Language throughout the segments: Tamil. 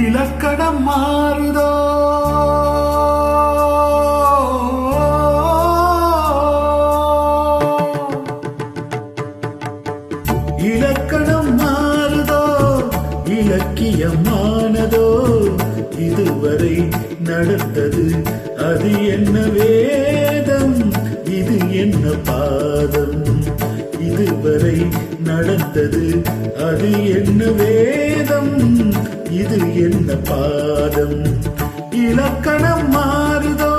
இலக்கணம் மாறுதோ இலக்கணம் மாறுதோ இலக்கியமானதோ இதுவரை நடந்தது அது என்ன வேதம் இது என்ன பாதம் இதுவரை நடந்தது அது என்ன வேதம் இது என்ன பாதம் இலக்கணம் மாறுதோ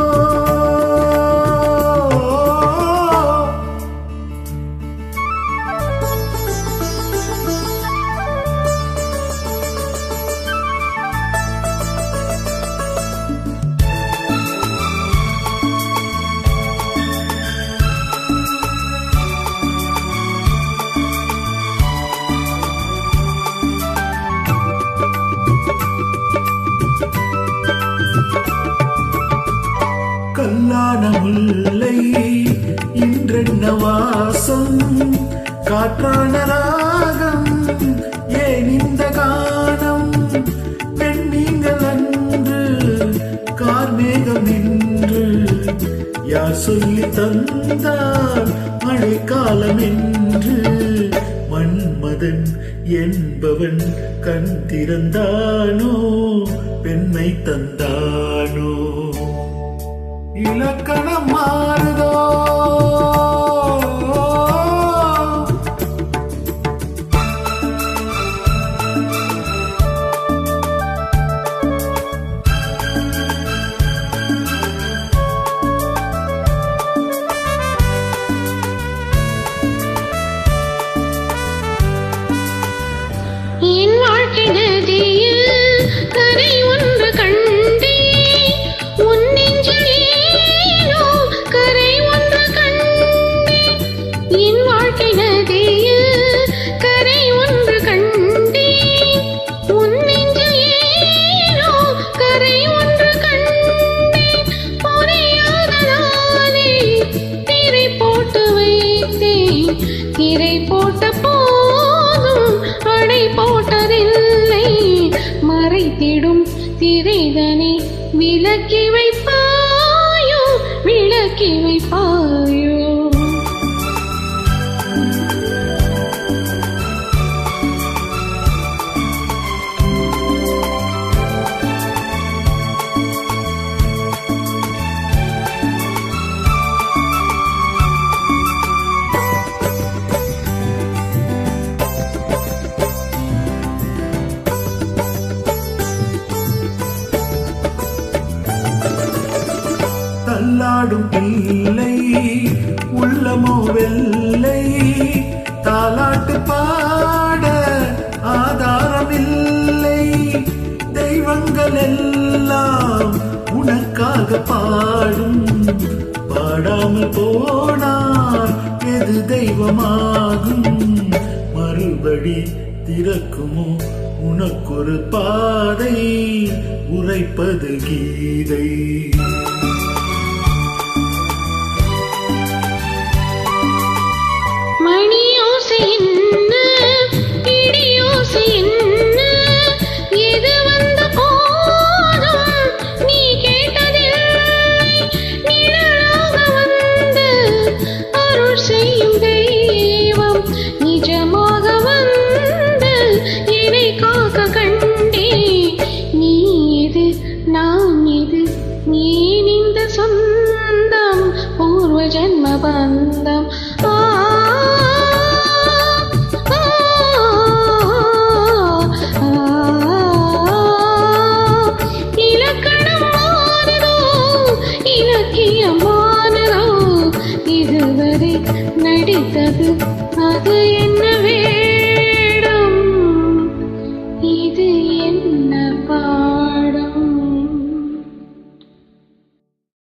கல்லான முல்லை இன்றென்ன வாசம் காற்றான ராகம் ஏன் இந்த கானம் பெண் நீங்கள் அன்று கார்மேகம் என்று யார் சொல்லி தந்தார் மழைக்காலம் என்று மன்மதன் என்பவன் கண் திறந்தானோ பெண்மை தந்தானோ இலக்கணம் மாறுதோ என் வாழ்க்கை நதியில் கரை ஒன்று கண்டே உன் நெஞ்சில் ஏனோ கரை ஒன்று கண்டே என் வாழ்க்கை நதியில் கரை ஒன்று கண்டே உன் நெஞ்சில் ஏனோ கரை ஒன்று கண்டே புரியாத நானே திரை போட்டு வைத்தேன் திரை போட்ட போதும் அடை போட்டதில்லை மறைத்திடும் திரைதனை விலக்கி வைப்பாயோ விலக்கி வைப்பாயோ தள்ளாடும் பிள்ளை உள்ளமோ வெள்ளை தாலாட்டு பாட ஆதாரமில்லை தெய்வங்கள் எல்லாம் உனக்காக பாடும் பாடாமல் போனார் எது தெய்வமாகும் மறுபடி திறக்குமோ உனக்கொரு பாதை உரைப்பது கீதை மணியோசை என்ன இடியோசை என்ன எது வந்த போதும் நீ கேட்டதில்லை நிழலாக வந்து அருள் செய்யும் தெய்வம் நிஜமாக வந்து என்னை காக்க கண்டே நீ எது நான் எது ஏன் இந்த சொந்தம் பூர்வ ஜன்ம பந்தம் இலக்கணம் மாறுதோ இலக்கியமானதோ இதுவரை நடித்தது அது என்னவே